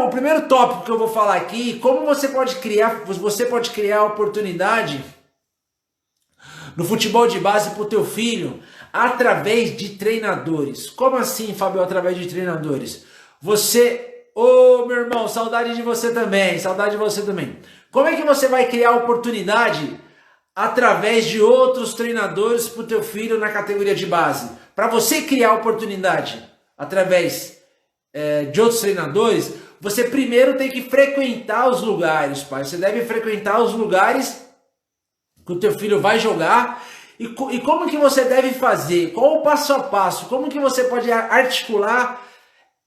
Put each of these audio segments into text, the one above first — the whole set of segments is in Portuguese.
primeiro tópico que eu vou falar aqui, como você pode criar oportunidade no futebol de base para o teu filho através de treinadores. Como assim, Fábio, através de treinadores? Ô meu irmão, saudade de você também, saudade de você também. Como é que você vai criar oportunidade através de outros treinadores para o teu filho na categoria de base? Para você criar oportunidade através de outros treinadores, você primeiro tem que frequentar os lugares, pai. Você deve frequentar os lugares que o teu filho vai jogar. E como que você deve fazer? Qual o passo a passo? Como que você pode articular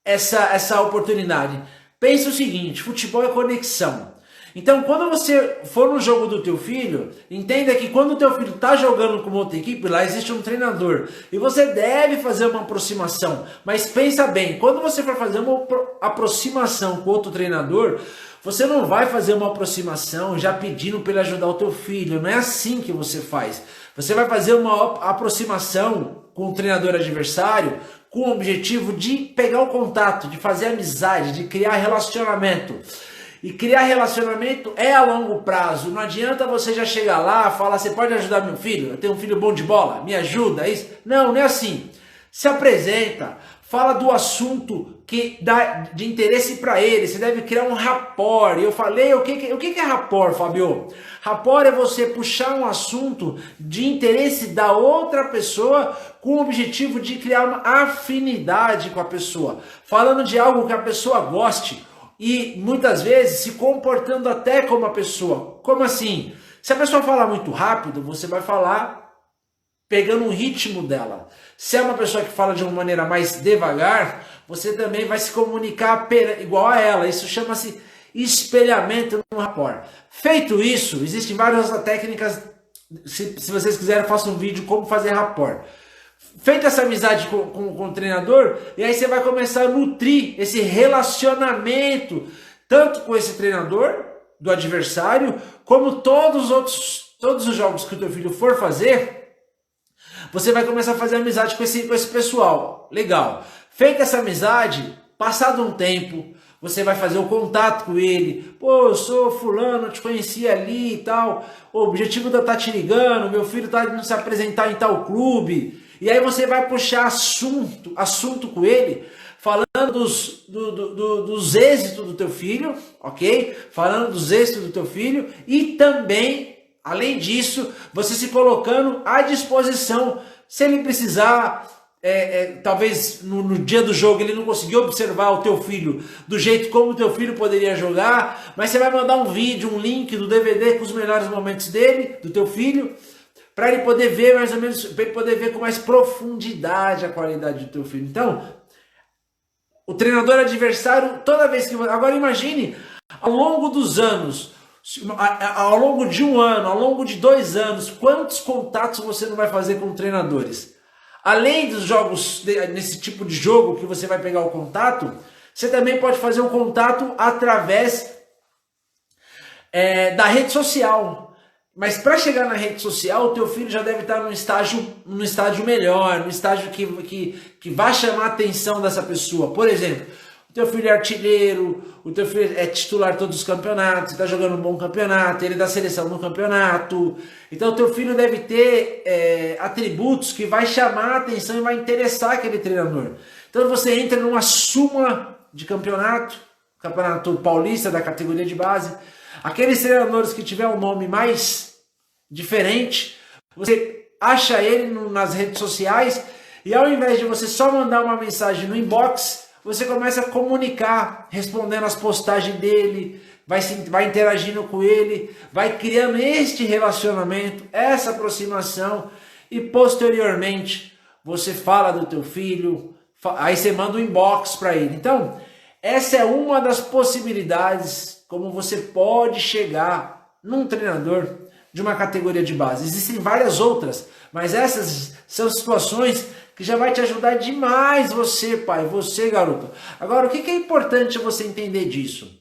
essa oportunidade? Pensa o seguinte, futebol é conexão. Então, quando você for no jogo do teu filho, entenda que quando o teu filho está jogando com outra equipe, lá existe um treinador. E você deve fazer uma aproximação. Mas pensa bem, quando você for fazer uma aproximação com outro treinador, você não vai fazer uma aproximação já pedindo para ele ajudar o teu filho. Não é assim que você faz. Você vai fazer uma aproximação com o treinador adversário com o objetivo de pegar o contato, de fazer amizade, de criar relacionamento. E criar relacionamento é a longo prazo. Não adianta você já chegar lá e falar, você pode ajudar meu filho? Eu tenho um filho bom de bola, me ajuda, isso? Não, não é assim. Se apresenta, fala do assunto que dá de interesse para ele. Você deve criar um rapport. E eu falei, o que é rapport, Fabio? Rapport é você puxar um assunto de interesse da outra pessoa com o objetivo de criar uma afinidade com a pessoa. Falando de algo que a pessoa goste. E muitas vezes se comportando até como a pessoa. Como assim? Se a pessoa falar muito rápido, você vai falar pegando o ritmo dela. Se é uma pessoa que fala de uma maneira mais devagar, você também vai se comunicar igual a ela. Isso chama-se espelhamento no rapport. Feito isso, existem várias técnicas. Se vocês quiserem, eu faço um vídeo como fazer rapport. Feita essa amizade com o treinador, e aí você vai começar a nutrir esse relacionamento, tanto com esse treinador, do adversário, como todos os jogos que o teu filho for fazer, você vai começar a fazer amizade com esse pessoal. Legal. Feita essa amizade, passado um tempo, você vai fazer o contato com ele. Pô, eu sou fulano, eu te conheci ali e tal. O objetivo de eu estar te ligando, meu filho está indo se apresentar em tal clube. E aí você vai puxar assunto com ele, falando dos êxitos do teu filho, ok? Falando dos êxitos do teu filho e também, além disso, você se colocando à disposição. Se ele precisar, talvez no dia do jogo ele não conseguiu observar o teu filho do jeito como o teu filho poderia jogar, mas você vai mandar um vídeo, um link do DVD com os melhores momentos dele, do teu filho, para ele poder ver mais ou menos, para ele poder ver com mais profundidade a qualidade do teu filho. Então, o treinador adversário, toda vez que... Agora imagine, ao longo dos anos, ao longo de um ano, ao longo de 2 anos, quantos contatos você não vai fazer com treinadores? Além dos jogos, nesse tipo de jogo que você vai pegar o contato, você também pode fazer um contato através da rede social. Mas para chegar na rede social, o teu filho já deve estar num estágio melhor, num estágio que vai chamar a atenção dessa pessoa. Por exemplo, o teu filho é artilheiro, o teu filho é titular de todos os campeonatos, está jogando um bom campeonato, ele é da seleção no campeonato. Então o teu filho deve ter atributos que vai chamar a atenção e vai interessar aquele treinador. Então você entra numa súmula de campeonato paulista da categoria de base. Aqueles treinadores que tiver um nome mais diferente, você acha ele nas redes sociais e ao invés de você só mandar uma mensagem no inbox, você começa a comunicar, respondendo as postagens dele, vai interagindo com ele, vai criando este relacionamento, essa aproximação e posteriormente você fala do teu filho, aí você manda um inbox para ele. Então, essa é uma das possibilidades como você pode chegar num treinador de uma categoria de base. Existem várias outras, mas essas são situações que já vai te ajudar demais você, pai, você, garoto. Agora, o que é importante você entender disso?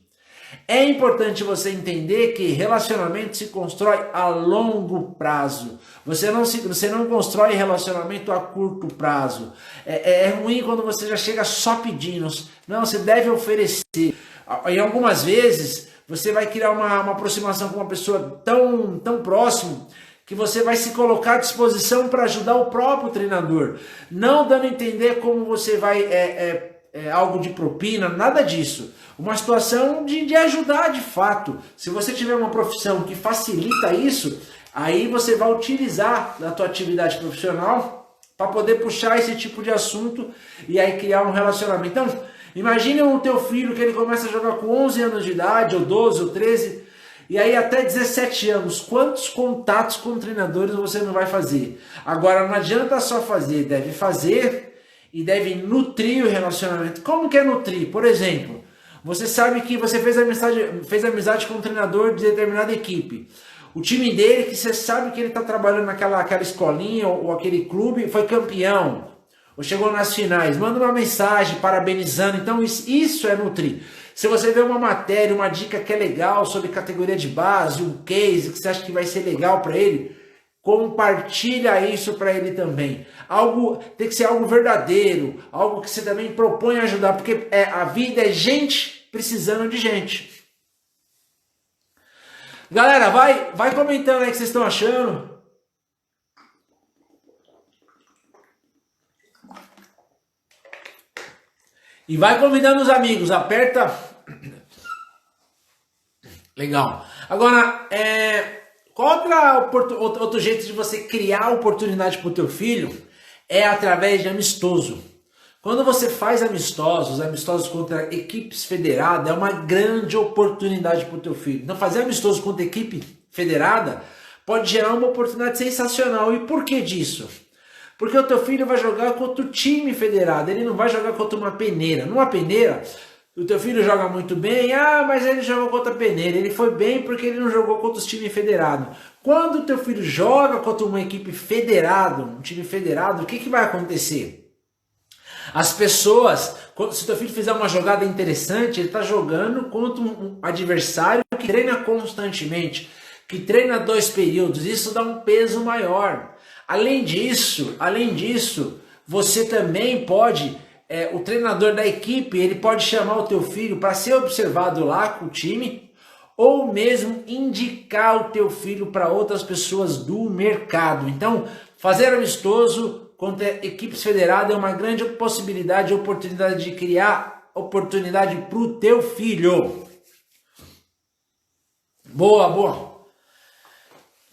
É importante você entender que relacionamento se constrói a longo prazo. Você não constrói relacionamento a curto prazo. É ruim quando você já chega só pedindo. Não, você deve oferecer. Em algumas vezes, você vai criar uma aproximação com uma pessoa tão próxima que você vai se colocar à disposição para ajudar o próprio treinador. Não dando a entender como você vai algo de propina, nada disso. Uma situação de ajudar de fato. Se você tiver uma profissão que facilita isso, aí você vai utilizar da tua atividade profissional para poder puxar esse tipo de assunto e aí criar um relacionamento. Então, imagine o teu filho que ele começa a jogar com 11 anos de idade, ou 12, ou 13, e aí até 17 anos, quantos contatos com treinadores você não vai fazer? Agora, não adianta só fazer, deve fazer e deve nutrir o relacionamento. Como que é nutrir? Por exemplo, você sabe que você fez amizade com um treinador de determinada equipe. O time dele, que você sabe que ele está trabalhando naquela escolinha ou aquele clube, foi campeão, ou chegou nas finais, manda uma mensagem parabenizando. Então isso é nutrir. Se você vê uma matéria, uma dica que é legal sobre categoria de base, um case que você acha que vai ser legal para ele, compartilha isso para ele também. Tem que ser algo verdadeiro, algo que você também propõe ajudar, porque a vida é gente precisando de gente. Galera, vai comentando aí o que vocês estão achando. E vai convidando os amigos, aperta. Legal. Agora, qual outro jeito de você criar oportunidade para o teu filho? É através de amistoso. Quando você faz amistosos contra equipes federadas, é uma grande oportunidade para o teu filho. Então, fazer amistoso contra equipe federada pode gerar uma oportunidade sensacional. E por que disso? Porque o teu filho vai jogar contra o time federado, ele não vai jogar contra uma peneira. Numa peneira, o teu filho joga muito bem, mas ele jogou contra a peneira, ele foi bem porque ele não jogou contra os times federados. Quando o teu filho joga contra uma equipe federada, um time federado, o que vai acontecer? As pessoas, se o teu filho fizer uma jogada interessante, ele está jogando contra um adversário que treina constantemente, que treina 2 períodos, isso dá um peso maior. Além disso, você também pode, o treinador da equipe, ele pode chamar o teu filho para ser observado lá com o time, ou mesmo indicar o teu filho para outras pessoas do mercado. Então, fazer amistoso contra equipes federadas é uma grande possibilidade, oportunidade de criar oportunidade para o teu filho. Boa.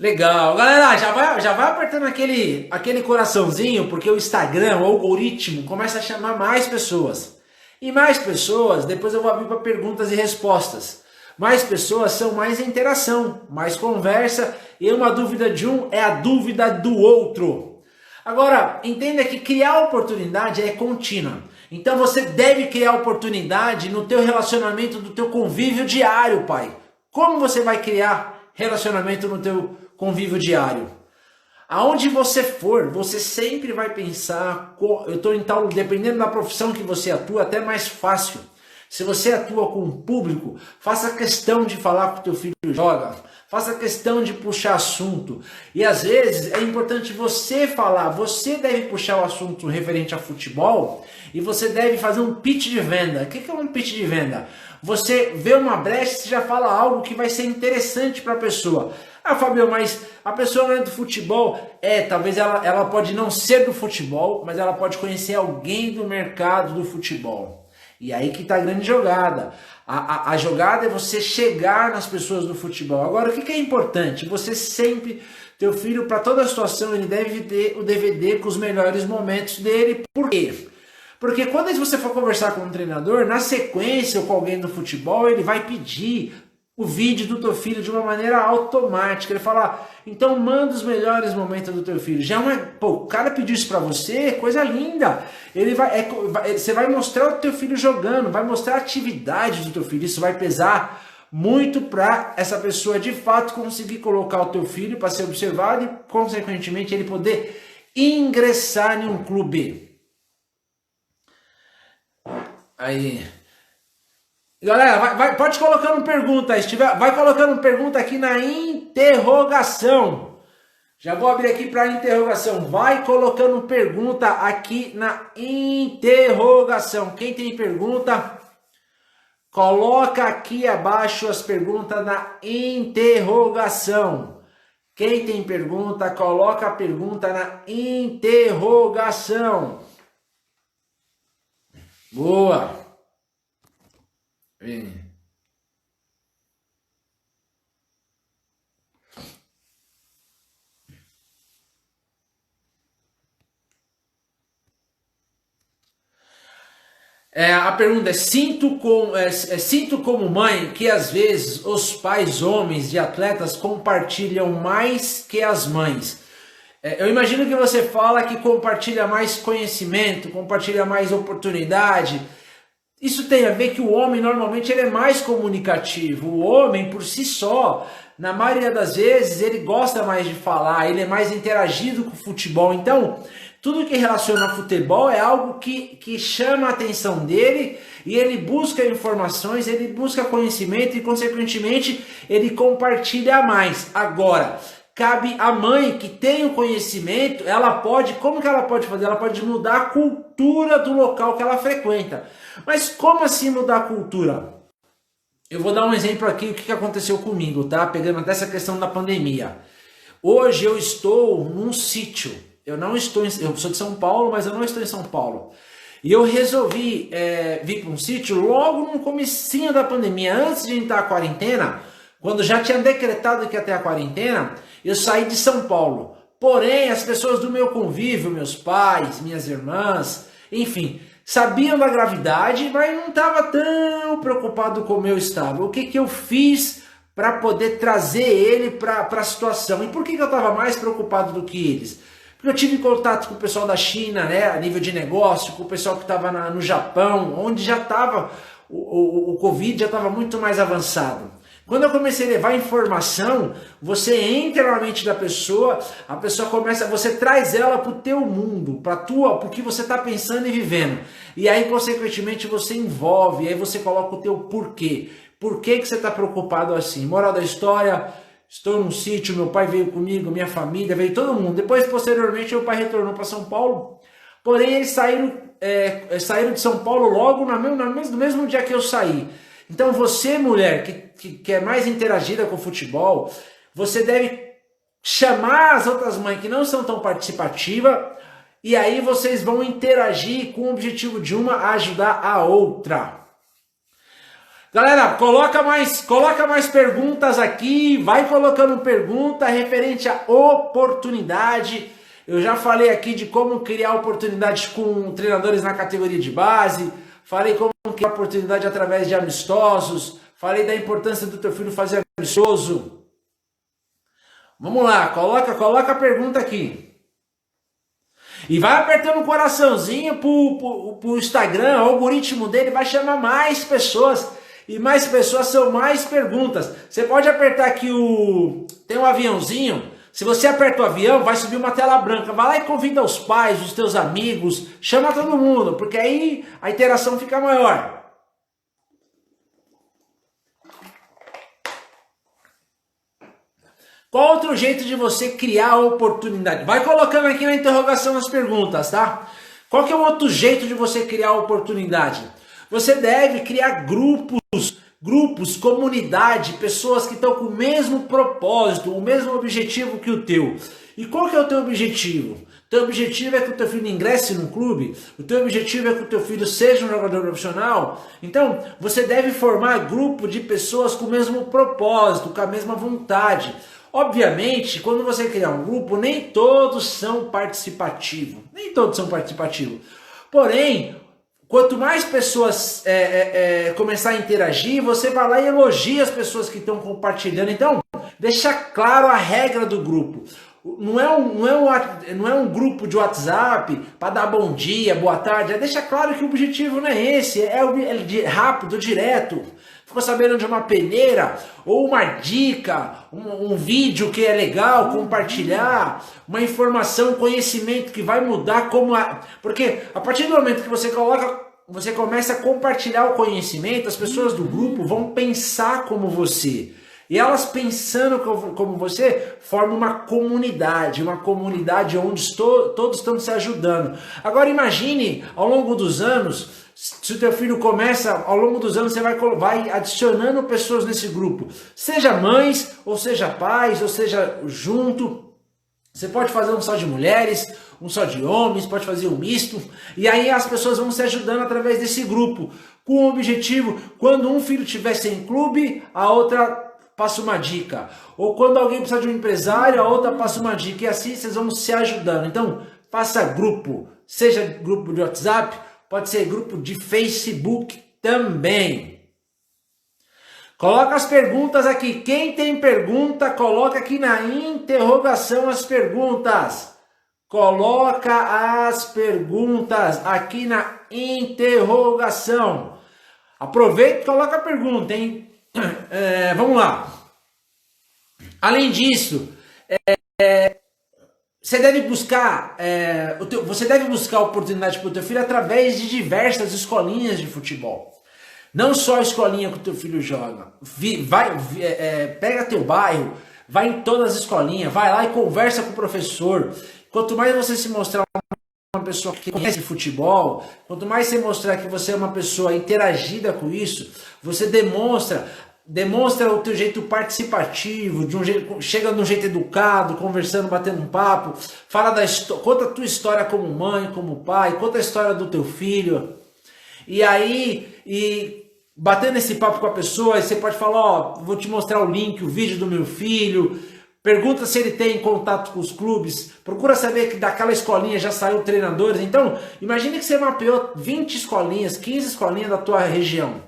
Legal, galera, já vai apertando aquele coraçãozinho, porque o Instagram, o algoritmo, começa a chamar mais pessoas. E mais pessoas, depois eu vou abrir para perguntas e respostas. Mais pessoas são mais interação, mais conversa, e uma dúvida de um é a dúvida do outro. Agora, entenda que criar oportunidade é contínua. Então você deve criar oportunidade no teu relacionamento, do teu convívio diário, pai. Como você vai criar relacionamento no teu convívio diário? Aonde você for, você sempre vai pensar, então, dependendo da profissão que você atua, até mais fácil. Se você atua com o público, faça questão de falar com o teu filho joga, faça questão de puxar assunto. E às vezes é importante você falar, você deve puxar o assunto referente a futebol e você deve fazer um pitch de venda. O que é um pitch de venda? Você vê uma brecha e já fala algo que vai ser interessante para a pessoa. Fábio, mas a pessoa não é do futebol. Talvez ela pode não ser do futebol, mas ela pode conhecer alguém do mercado do futebol. E aí que está a grande jogada. A jogada é você chegar nas pessoas do futebol. Agora, o que é importante? Você sempre, teu filho, para toda a situação, ele deve ter o DVD com os melhores momentos dele. Por quê? Porque quando você for conversar com um treinador, na sequência ou com alguém do futebol, ele vai pedir o vídeo do teu filho de uma maneira automática. Ele fala, então manda os melhores momentos do teu filho. O cara pediu isso pra você, coisa linda. Você vai mostrar o teu filho jogando, vai mostrar a atividade do teu filho. Isso vai pesar muito para essa pessoa de fato conseguir colocar o teu filho para ser observado e, consequentemente, ele poder ingressar em um clube. Aí... Galera, pode colocando pergunta aí, vai colocando pergunta aqui na interrogação. Já vou abrir aqui para interrogação. Vai colocando pergunta aqui na interrogação. Quem tem pergunta, Coloca aqui abaixo as perguntas na interrogação. Quem tem pergunta, coloca a pergunta na interrogação. Boa. A pergunta é: sinto como mãe que às vezes os pais homens de atletas compartilham mais que as mães. Eu imagino que você fala que compartilha mais conhecimento, compartilha mais oportunidade. Isso tem a ver que o homem normalmente ele é mais comunicativo. O homem por si só, na maioria das vezes, ele gosta mais de falar, ele é mais interagido com o futebol. Então, tudo que relaciona a futebol é algo que chama a atenção dele e ele busca informações, ele busca conhecimento e, consequentemente, ele compartilha mais. Agora, cabe à mãe que tem o conhecimento, como que ela pode fazer? Ela pode mudar a cultura do local que ela frequenta. Mas como assim mudar a cultura? Eu vou dar um exemplo aqui, o que aconteceu comigo, tá? Pegando até essa questão da pandemia. Hoje eu estou num sítio. Eu sou de São Paulo, mas eu não estou em São Paulo. E eu resolvi vir para um sítio logo no comecinho da pandemia, antes de entrar a quarentena, quando já tinha decretado que ia ter a quarentena, eu saí de São Paulo. Porém, as pessoas do meu convívio, meus pais, minhas irmãs, enfim, sabiam da gravidade, mas não estava tão preocupado como eu estava. O que eu fiz para poder trazer ele para a situação? E por que eu estava mais preocupado do que eles? Porque eu tive contato com o pessoal da China, né, a nível de negócio, com o pessoal que estava no Japão, onde já estava, o Covid já estava muito mais avançado. Quando eu comecei a levar informação, você entra na mente da pessoa, a pessoa começa, você traz ela para o teu mundo, para o que você está pensando e vivendo. E aí, consequentemente, você envolve, e aí você coloca o teu porquê. Por que você está preocupado assim? Moral da história: estou num sítio, meu pai veio comigo, minha família, veio todo mundo. Depois, posteriormente, meu pai retornou para São Paulo. Porém, eles saíram de São Paulo logo no mesmo dia que eu saí. Então, você, mulher, que é mais interagida com o futebol, você deve chamar as outras mães que não são tão participativas, e aí vocês vão interagir com o objetivo de uma ajudar a outra. Galera, coloca mais perguntas aqui, vai colocando pergunta referente à oportunidade. Eu já falei aqui de como criar oportunidades com treinadores na categoria de base, falei como criar oportunidade através de amistosos, falei da importância do teu filho fazer amistoso. Vamos lá, coloca a pergunta aqui. E vai apertando o coraçãozinho pro Instagram, o algoritmo dele vai chamar mais pessoas. E mais pessoas são mais perguntas. Você pode apertar aqui tem um aviãozinho. Se você aperta o avião, vai subir uma tela branca. Vai lá e convida os pais, os teus amigos. Chama todo mundo, porque aí a interação fica maior. Qual outro jeito de você criar oportunidade? Vai colocando aqui na interrogação as perguntas, tá? Qual que é o outro jeito de você criar oportunidade? Você deve criar grupos, comunidade, pessoas que estão com o mesmo propósito, o mesmo objetivo que o teu. E qual que é o teu objetivo? O teu objetivo é que o teu filho ingresse num clube? O teu objetivo é que o teu filho seja um jogador profissional? Então, você deve formar grupo de pessoas com o mesmo propósito, com a mesma vontade. Obviamente, quando você criar um grupo, nem todos são participativos. Porém, quanto mais pessoas começar a interagir, você vai lá e elogia as pessoas que estão compartilhando. Então, deixa claro a regra do grupo. Não é um grupo de WhatsApp para dar bom dia, boa tarde. Deixa claro que o objetivo não é esse, é rápido, direto. Ficou sabendo de uma peneira, ou uma dica, um vídeo que é legal, compartilhar, uma informação, um conhecimento que vai mudar Porque a partir do momento que você começa a compartilhar o conhecimento, as pessoas do grupo vão pensar como você. E elas pensando como você, formam uma comunidade onde todos estão se ajudando. Agora imagine, ao longo dos anos, Se o teu filho começa, ao longo dos anos, você vai adicionando pessoas nesse grupo. Seja mães, ou seja pais, ou seja junto. Você pode fazer um só de mulheres, um só de homens, pode fazer um misto. E aí as pessoas vão se ajudando através desse grupo. Com o objetivo, quando um filho estiver sem clube, a outra passa uma dica. Ou quando alguém precisa de um empresário, a outra passa uma dica. E assim vocês vão se ajudando. Então, faça grupo. Seja grupo de WhatsApp, pode ser grupo de Facebook também. Coloca as perguntas aqui. Quem tem pergunta, coloca aqui na interrogação as perguntas. Coloca as perguntas aqui na interrogação. Aproveita e coloca a pergunta, hein? Vamos lá. Além disso, você deve buscar oportunidade para o teu filho através de diversas escolinhas de futebol. Não só a escolinha que o teu filho joga. Pega teu bairro, vai em todas as escolinhas, vai lá e conversa com o professor. Quanto mais você se mostrar uma pessoa que conhece futebol, quanto mais você mostrar que você é uma pessoa interagida com isso, você demonstra o teu jeito participativo, chega de um jeito educado, conversando, batendo um papo, conta a tua história como mãe, como pai, conta a história do teu filho. E aí, batendo esse papo com a pessoa, você pode falar, ó, vou te mostrar o link, o vídeo do meu filho, pergunta se ele tem contato com os clubes, procura saber que daquela escolinha já saiu treinadores. Então, imagine que você mapeou 20 escolinhas, 15 escolinhas da tua região.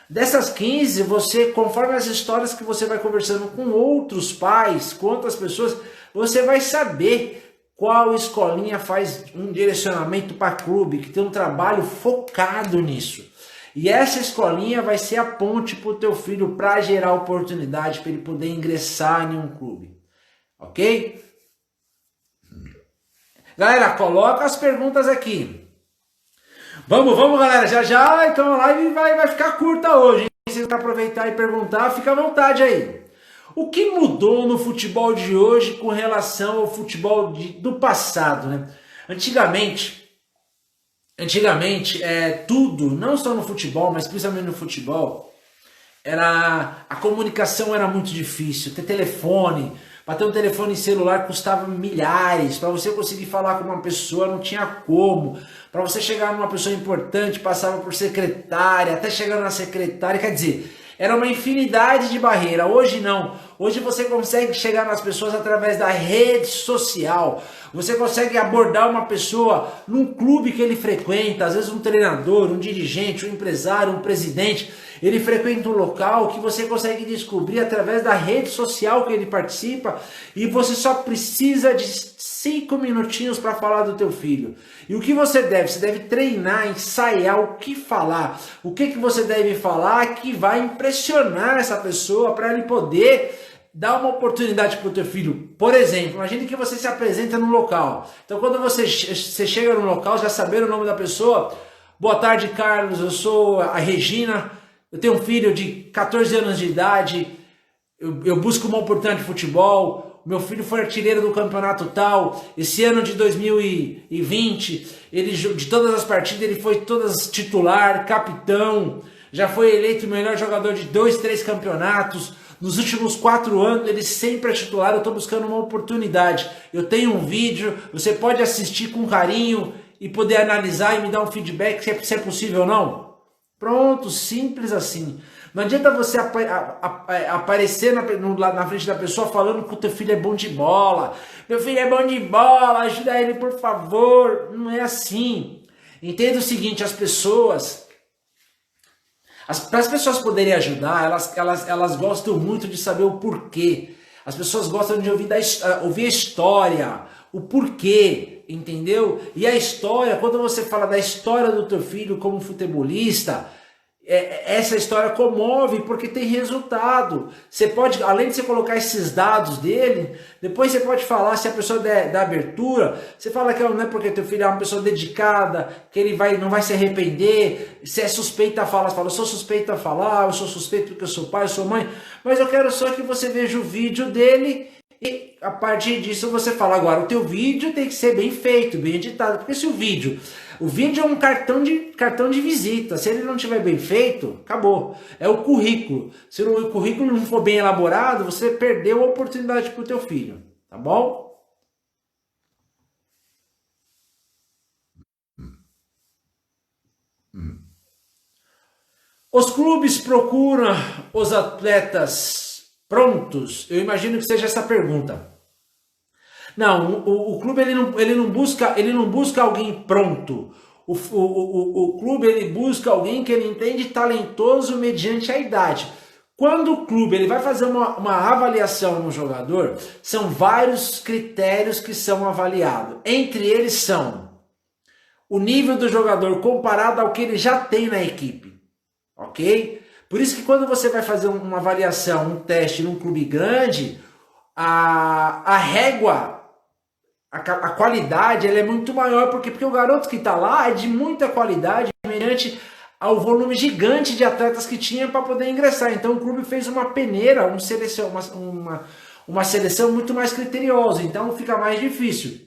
Dessas 15, você, conforme as histórias que você vai conversando com outros pais, com outras pessoas, você vai saber qual escolinha faz um direcionamento para clube, que tem um trabalho focado nisso. E essa escolinha vai ser a ponte para o teu filho para gerar oportunidade para ele poder ingressar em um clube. Ok? Galera, coloca as perguntas aqui. Vamos, galera. Já, então a live vai ficar curta hoje. Se você quer aproveitar e perguntar, fica à vontade aí. O que mudou no futebol de hoje com relação ao futebol do passado, né? Antigamente, tudo, não só no futebol, mas principalmente no futebol, a comunicação era muito difícil. Ter telefone, para ter um telefone celular custava milhares. Para você conseguir falar com uma pessoa não tinha como. Para você chegar numa pessoa importante, passava por secretária, até chegar na secretária, quer dizer, era uma infinidade de barreira. Hoje não. Hoje você consegue chegar nas pessoas através da rede social. Você consegue abordar uma pessoa num clube que ele frequenta, às vezes um treinador, um dirigente, um empresário, um presidente. Ele frequenta um local que você consegue descobrir através da rede social que ele participa, e você só precisa de 5 minutinhos para falar do teu filho. E o que você deve? Você deve treinar, ensaiar o que falar. O que você deve falar que vai impressionar essa pessoa para ele poder dar uma oportunidade para o teu filho. Por exemplo, imagine que você se apresenta num local. Então quando você chega no local, já saber o nome da pessoa. Boa tarde, Carlos, eu sou a Regina, eu tenho um filho de 14 anos de idade, eu busco uma oportunidade de futebol, meu filho foi artilheiro do campeonato tal, esse ano de 2020, de todas as partidas ele foi todas titular, capitão, já foi eleito o melhor jogador de 2, 3 campeonatos, nos últimos 4 anos ele sempre é titular, eu estou buscando uma oportunidade, eu tenho um vídeo, você pode assistir com carinho e poder analisar e me dar um feedback se é possível ou não. Pronto, simples assim. Não adianta você aparecer na frente da pessoa falando que o teu filho é bom de bola. Meu filho é bom de bola, ajuda ele por favor. Não é assim. Entenda o seguinte, para as pessoas poderem ajudar, elas gostam muito de saber o porquê. As pessoas gostam de ouvir a história, o porquê, entendeu? E a história, quando você fala da história do teu filho como futebolista, essa história comove porque tem resultado. Você pode, além de você colocar esses dados dele, depois você pode falar, se a pessoa der abertura, você fala que não é porque teu filho é uma pessoa dedicada, que ele não vai se arrepender. Se é suspeita a falar, você fala, eu sou suspeita a falar, eu sou suspeito porque eu sou pai, eu sou mãe, mas eu quero só que você veja o vídeo dele e a partir disso você fala, agora o teu vídeo tem que ser bem feito, bem editado, porque se o vídeo O vídeo é um cartão de visita. Se ele não tiver bem feito, acabou. É o currículo. Se o currículo não for bem elaborado, você perdeu a oportunidade para o teu filho. Tá bom? Os clubes procuram os atletas prontos? Eu imagino que seja essa a pergunta. Não, o clube ele não busca alguém pronto. O clube ele busca alguém que ele entende talentoso mediante a idade. Quando o clube ele vai fazer uma avaliação no jogador, são vários critérios que são avaliados. Entre eles são o nível do jogador comparado ao que ele já tem na equipe. Ok? Por isso que quando você vai fazer uma avaliação, um teste num clube grande, a régua, a qualidade ela é muito maior, porque o garoto que está lá é de muita qualidade mediante ao volume gigante de atletas que tinha para poder ingressar. Então o clube fez uma peneira, uma seleção muito mais criteriosa, então fica mais difícil.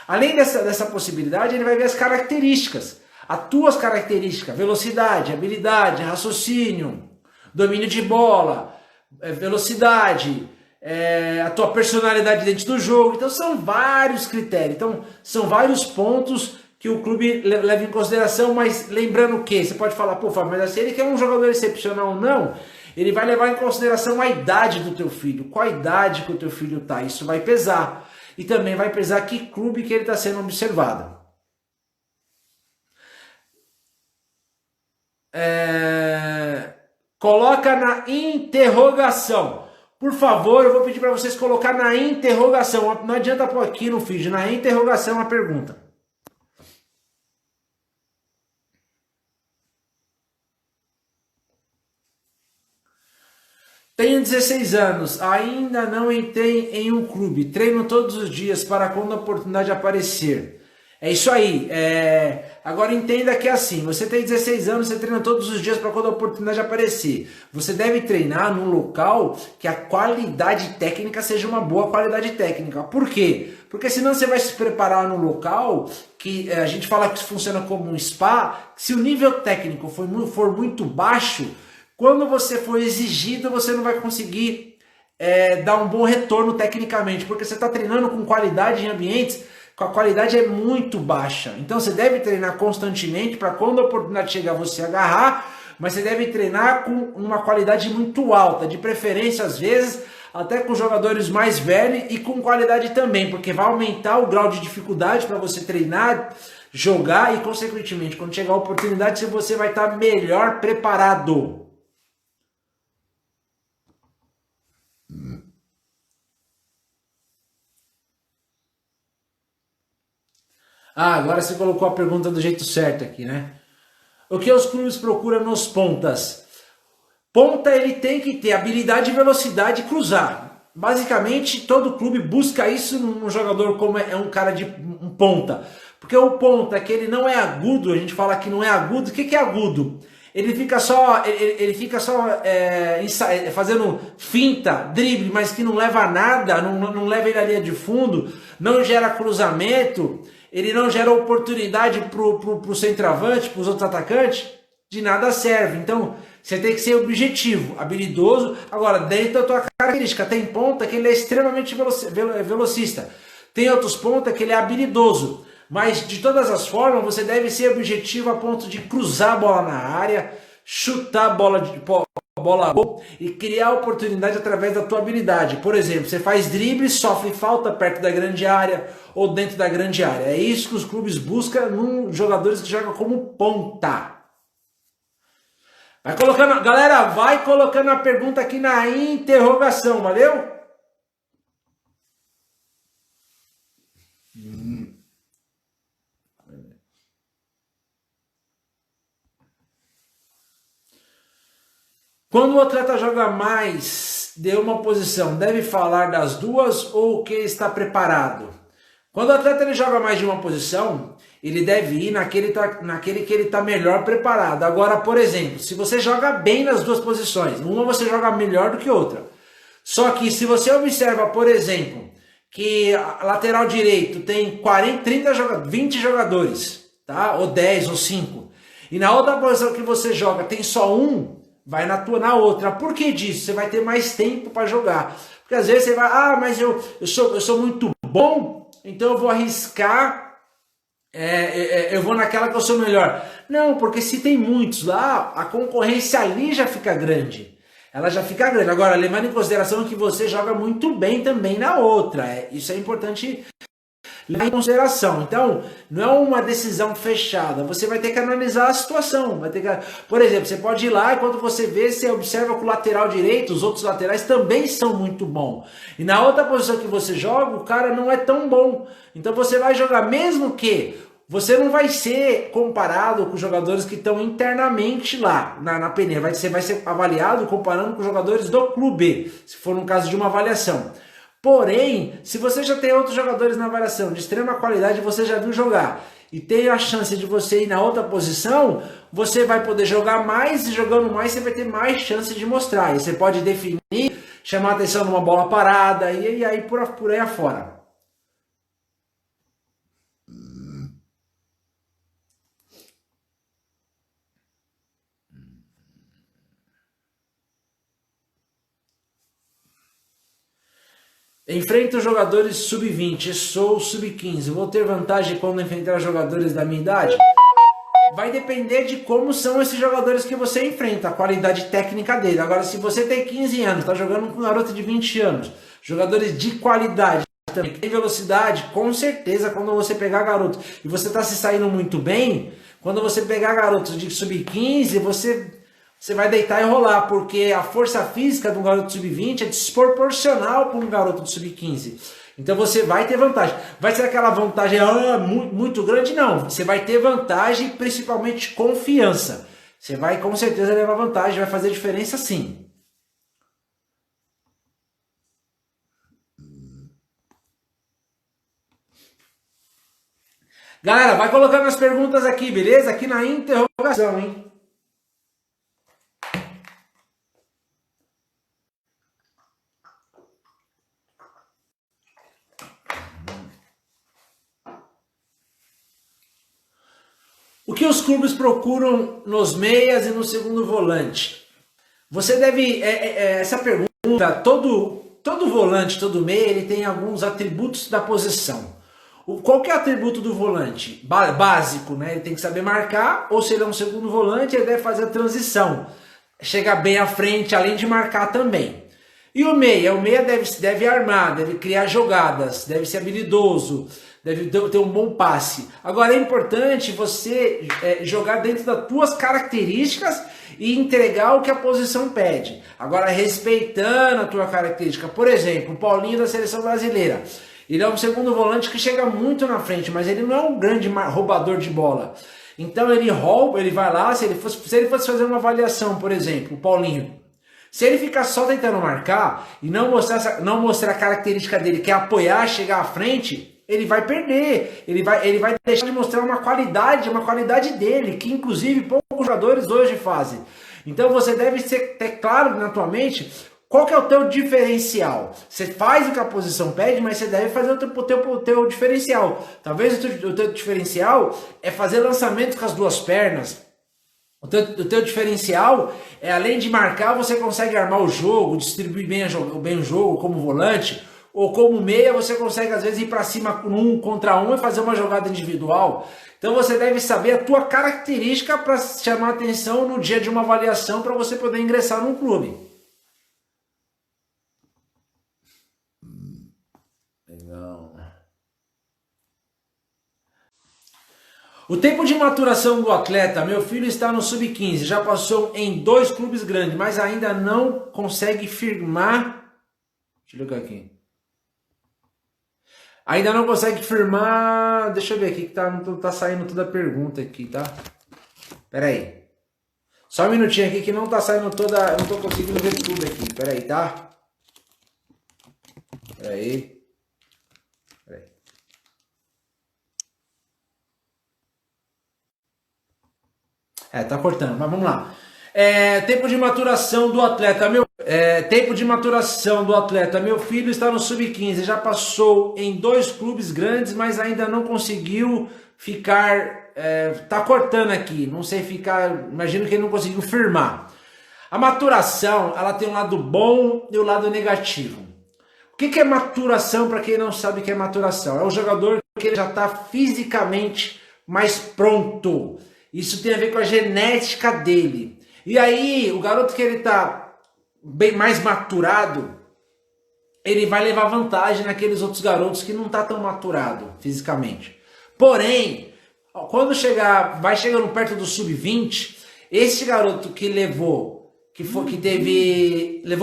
Além dessa possibilidade, ele vai ver as características. As tuas características, velocidade, habilidade, raciocínio, domínio de bola, velocidade, a tua personalidade dentro do jogo. Então são vários critérios, então são vários pontos que o clube leva em consideração, mas lembrando o quê? Você pode falar, pô, Fábio, mas se ele quer um jogador excepcional ou não, ele vai levar em consideração a idade do teu filho, qual a idade que o teu filho tá, isso vai pesar. E também vai pesar que clube que ele está sendo observado. Coloca na interrogação. Por favor, eu vou pedir para vocês colocar na interrogação. Não adianta pôr aqui no feed, na interrogação a pergunta. Tenho 16 anos, ainda não entrei em um clube, treino todos os dias para quando a oportunidade aparecer. É isso aí. Agora entenda que é assim, você tem 16 anos, você treina todos os dias para quando a oportunidade aparecer. Você deve treinar num local que a qualidade técnica seja uma boa qualidade técnica. Por quê? Porque senão você vai se preparar num local que a gente fala que funciona como um spa, se o nível técnico for muito baixo, quando você for exigido, você não vai conseguir dar um bom retorno tecnicamente, porque você está treinando com qualidade em ambientes a qualidade é muito baixa. Então você deve treinar constantemente para quando a oportunidade chegar você agarrar, mas você deve treinar com uma qualidade muito alta, de preferência às vezes até com jogadores mais velhos e com qualidade também, porque vai aumentar o grau de dificuldade para você treinar, jogar e consequentemente quando chegar a oportunidade você vai estar melhor preparado. Agora você colocou a pergunta do jeito certo aqui, né? O que os clubes procuram nos pontas? Ponta ele tem que ter habilidade, velocidade e cruzar. Basicamente todo clube busca isso num jogador como é um cara de um ponta. Porque o ponta que ele não é agudo, a gente fala que não é agudo. O que é agudo? Ele fica só fazendo finta, drible, mas que não leva a nada, não leva ele à linha de fundo, não gera cruzamento. Ele não gera oportunidade para o centroavante, para os outros atacantes, de nada serve. Então, você tem que ser objetivo, habilidoso. Agora, dentro da tua característica, tem ponta que ele é extremamente velocista. Tem outros pontas que ele é habilidoso. Mas, de todas as formas, você deve ser objetivo a ponto de cruzar a bola na área, chutar a bola e criar oportunidade através da tua habilidade. Por exemplo, você faz drible, sofre falta perto da grande área ou dentro da grande área. É isso que os clubes buscam num jogadores que jogam como ponta. Vai colocando, galera, vai colocando a pergunta aqui na interrogação, valeu? Quando o atleta joga mais de uma posição, deve falar das duas ou que está preparado? Quando o atleta ele joga mais de uma posição, ele deve ir naquele que ele está melhor preparado. Agora, por exemplo, se você joga bem nas duas posições, uma você joga melhor do que outra. Só que se você observa, por exemplo, que a lateral direito tem 20 jogadores, tá? Ou 10 ou 5. E na outra posição que você joga tem só um, vai na outra. Por que disso? Você vai ter mais tempo para jogar. Porque às vezes você vai, mas eu sou muito bom, então eu vou arriscar, eu vou naquela que eu sou melhor. Não, porque se tem muitos lá, a concorrência ali já fica grande. Ela já fica grande. Agora, levando em consideração que você joga muito bem também na outra. Isso é importante levar em consideração. Então, não é uma decisão fechada. Você vai ter que analisar a situação. Por exemplo, você pode ir lá e quando você vê, você observa que o lateral direito, os outros laterais também são muito bons. E na outra posição que você joga, o cara não é tão bom. Então você vai jogar, mesmo que você não vai ser comparado com os jogadores que estão internamente lá na peneira. Você vai ser avaliado comparando com os jogadores do clube, se for no caso de uma avaliação. Porém, se você já tem outros jogadores na avaliação de extrema qualidade, você já viu jogar e tem a chance de você ir na outra posição, você vai poder jogar mais e jogando mais você vai ter mais chance de mostrar. E você pode definir, chamar atenção numa bola parada e aí por aí afora. Enfrento jogadores sub-20, sou sub-15. Vou ter vantagem quando enfrentar jogadores da minha idade? Vai depender de como são esses jogadores que você enfrenta, a qualidade técnica dele. Agora, se você tem 15 anos, está jogando com um garoto de 20 anos, jogadores de qualidade, também tem velocidade, com certeza, quando você pegar garoto e você está se saindo muito bem, quando você pegar garotos de sub-15, você vai deitar e rolar, porque a força física de um garoto de sub-20 é desproporcional para um garoto de sub-15. Então você vai ter vantagem. Vai ser aquela vantagem muito grande? Não. Você vai ter vantagem, principalmente confiança. Você vai com certeza levar vantagem, vai fazer diferença sim. Galera, vai colocando as perguntas aqui, beleza? Aqui na interrogação, hein? O que os clubes procuram nos meias e no segundo volante? Você deve... essa pergunta, todo volante, todo meia, ele tem alguns atributos da posição. Qual que é o atributo do volante? Básico, né? Ele tem que saber marcar, ou se ele é um segundo volante, ele deve fazer a transição. Chegar bem à frente, além de marcar também. E o meia? O meia deve armar, deve criar jogadas, deve ser habilidoso, deve ter um bom passe. Agora é importante você jogar dentro das tuas características e entregar o que a posição pede. Agora respeitando a tua característica. Por exemplo, o Paulinho da Seleção Brasileira. Ele é um segundo volante que chega muito na frente, mas ele não é um grande roubador de bola. Então ele rouba, ele vai lá, se ele fosse fazer uma avaliação, por exemplo, o Paulinho. Se ele ficar só tentando marcar e não mostrar a característica dele, que é apoiar, chegar à frente, ele vai perder. Ele vai deixar de mostrar uma qualidade dele, que inclusive poucos jogadores hoje fazem. Então você deve ter claro na tua mente qual que é o teu diferencial. Você faz o que a posição pede, mas você deve fazer o teu diferencial. Talvez o teu diferencial é fazer lançamentos com as duas pernas. O teu diferencial é, além de marcar, você consegue armar o jogo, distribuir bem o jogo como volante, ou como meia, você consegue às vezes ir para cima um contra um e fazer uma jogada individual. Então você deve saber a tua característica para chamar atenção no dia de uma avaliação para você poder ingressar num clube. Legal. O tempo de maturação do atleta, meu filho está no sub-15, já passou em 2 clubes grandes, mas ainda não consegue firmar. Deixa eu ligar aqui. Ainda não consegue firmar. Deixa eu ver aqui que tá saindo toda a pergunta aqui, tá? Pera aí. Só um minutinho aqui que não tá saindo toda. Eu não tô conseguindo ver tudo aqui. Pera aí, tá? Pera aí. Tá cortando, mas vamos lá. Tempo de maturação do atleta. Tempo de maturação do atleta. Meu filho está no sub-15, já passou em 2 clubes grandes, mas ainda não conseguiu ficar tá cortando aqui, não sei ficar, imagino que ele não conseguiu firmar. A maturação, ela tem um lado bom e um lado negativo. O que é maturação, para quem não sabe o que é maturação? É o jogador que ele já está fisicamente mais pronto. Isso tem a ver com a genética dele. E aí, o garoto que ele está bem mais maturado, ele vai levar vantagem naqueles outros garotos que não tá tão maturado fisicamente. Porém, quando vai chegando perto do sub-20, esse garoto que levou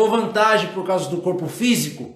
vantagem por causa do corpo físico,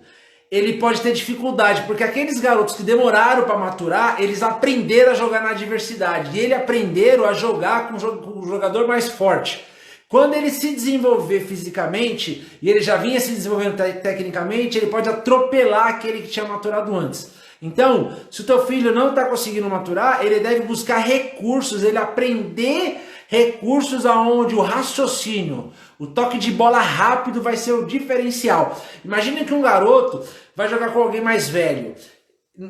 ele pode ter dificuldade, porque aqueles garotos que demoraram para maturar, eles aprenderam a jogar na adversidade, e eles aprenderam a jogar com o jogador mais forte. Quando ele se desenvolver fisicamente, e ele já vinha se desenvolvendo tecnicamente, ele pode atropelar aquele que tinha maturado antes. Então, se o teu filho não está conseguindo maturar, ele deve buscar recursos, ele aprender recursos aonde o raciocínio, o toque de bola rápido vai ser o diferencial. Imagina que um garoto vai jogar com alguém mais velho.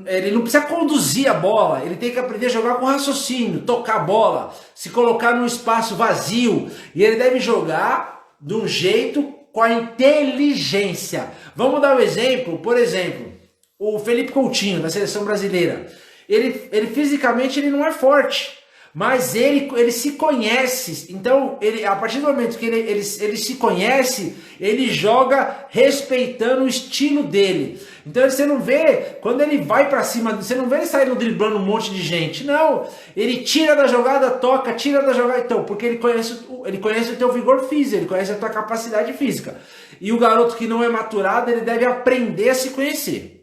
Ele não precisa conduzir a bola, ele tem que aprender a jogar com raciocínio, tocar a bola, se colocar num espaço vazio. E ele deve jogar de um jeito com a inteligência. Vamos dar um exemplo, por exemplo, o Felipe Coutinho, da seleção brasileira. Ele fisicamente ele não é forte, mas ele se conhece. Então, a partir do momento que ele se conhece, ele joga respeitando o estilo dele. Então você não vê, quando ele vai pra cima, você não vê ele saindo driblando um monte de gente. Não, ele tira da jogada, toca, tira da jogada. Então, porque ele conhece o teu vigor físico, ele conhece a tua capacidade física. E o garoto que não é maturado, ele deve aprender a se conhecer.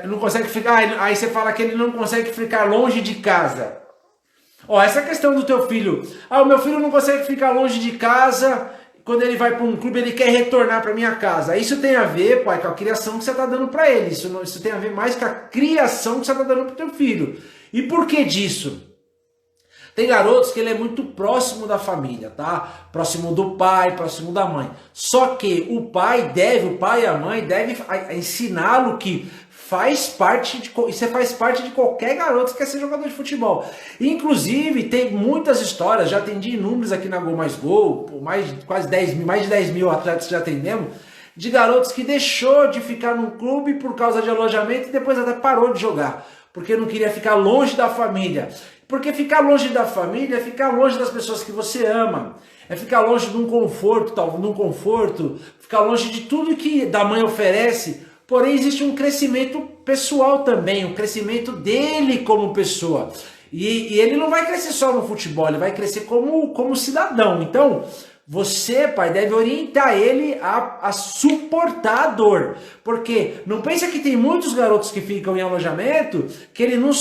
Não consegue ficar, aí você fala que ele não consegue ficar longe de casa. Ó, essa questão do teu filho, o meu filho não consegue ficar longe de casa, quando ele vai para um clube ele quer retornar para minha casa. Isso tem a ver, pai, com a criação que você está dando para ele, isso tem a ver mais com a criação que você está dando para o teu filho. E por que disso? Tem garotos que ele é muito próximo da família, tá? Próximo do pai, próximo da mãe. Só que o pai e a mãe devem ensiná-lo que isso faz parte de qualquer garoto que quer ser jogador de futebol. Inclusive, tem muitas histórias, já atendi inúmeros aqui na Gol Mais Gol, mais de 10 mil atletas já atendemos, de garotos que deixou de ficar num clube por causa de alojamento e depois até parou de jogar, porque não queria ficar longe da família. Porque ficar longe da família é ficar longe das pessoas que você ama, é ficar longe de um conforto, ficar longe de tudo que da mãe oferece. Porém, existe um crescimento pessoal também, um crescimento dele como pessoa. E ele não vai crescer só no futebol, ele vai crescer como cidadão. Então, você, pai, deve orientar ele a suportar a dor. Porque não pensa que tem muitos garotos que ficam em alojamento que ele não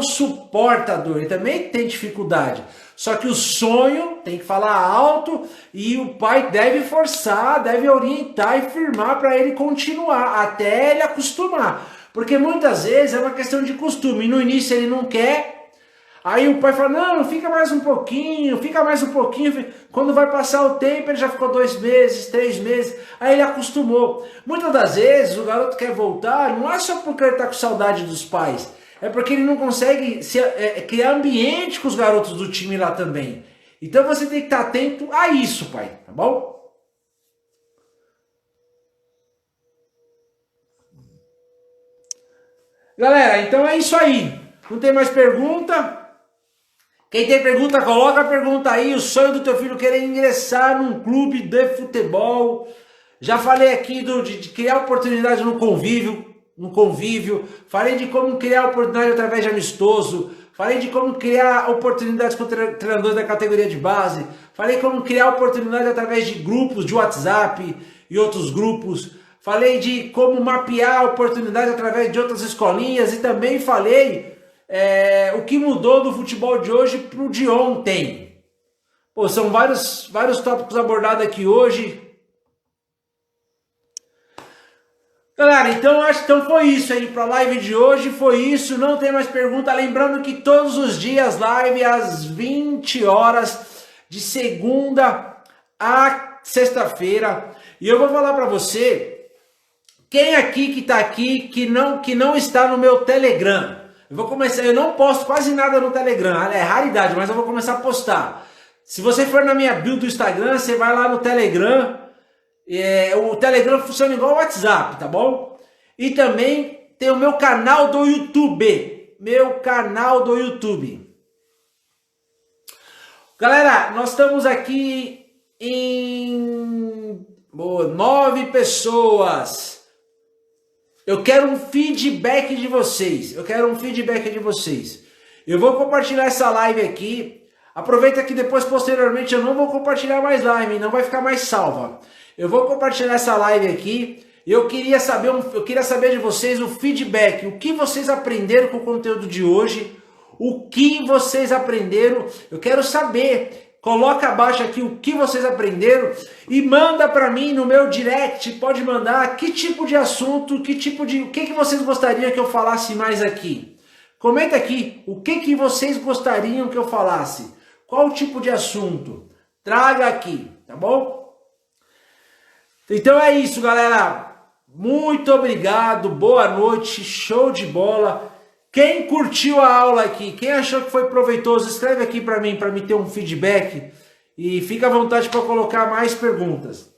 suporta a dor, ele também tem dificuldade. Só que o sonho tem que falar alto e o pai deve forçar, deve orientar e firmar para ele continuar, até ele acostumar. Porque muitas vezes é uma questão de costume, no início ele não quer, aí o pai fala, não, fica mais um pouquinho, quando vai passar o tempo ele já ficou 2 meses, 3 meses, aí ele acostumou. Muitas das vezes o garoto quer voltar, não é só porque ele está com saudade dos pais, é porque ele não consegue criar ambiente com os garotos do time lá também. Então você tem que estar atento a isso, pai, tá bom? Galera, então é isso aí. Não tem mais pergunta? Quem tem pergunta, coloca a pergunta aí. O sonho do teu filho querer ingressar num clube de futebol. Já falei aqui de criar oportunidade no convívio, falei de como criar oportunidade através de amistoso, falei de como criar oportunidades com treinadores da categoria de base, falei como criar oportunidade através de grupos de WhatsApp e outros grupos, falei de como mapear oportunidades através de outras escolinhas e também falei o que mudou do futebol de hoje para o de ontem. Pô, são vários tópicos abordados aqui hoje. Galera, então acho que foi isso aí para a live de hoje, foi isso, não tem mais pergunta, lembrando que todos os dias live às 20 horas, de segunda a sexta-feira, e eu vou falar para você, quem aqui que tá aqui, que não está no meu Telegram, eu não posto quase nada no Telegram, é raridade, mas eu vou começar a postar. Se você for na minha bio do Instagram, você vai lá no Telegram, o Telegram funciona igual o WhatsApp, tá bom? E também tem o meu canal do YouTube. Galera, nós estamos aqui em 9 pessoas. Eu quero um feedback de vocês. Eu vou compartilhar essa live aqui. Aproveita que depois, posteriormente, eu não vou compartilhar mais live, não vai ficar mais salva. Eu vou compartilhar essa live aqui. Eu queria saber de vocês o feedback, o que vocês aprenderam com o conteúdo de hoje, o que vocês aprenderam. Eu quero saber. Coloca abaixo aqui o que vocês aprenderam e manda para mim no meu direct. Pode mandar que tipo de assunto, o que vocês gostariam que eu falasse mais aqui. Comenta aqui o que vocês gostariam que eu falasse. Qual tipo de assunto? Traga aqui, tá bom? Então é isso, galera. Muito obrigado, boa noite, show de bola. Quem curtiu a aula aqui, quem achou que foi proveitoso, escreve aqui para mim ter um feedback. E fica à vontade para colocar mais perguntas.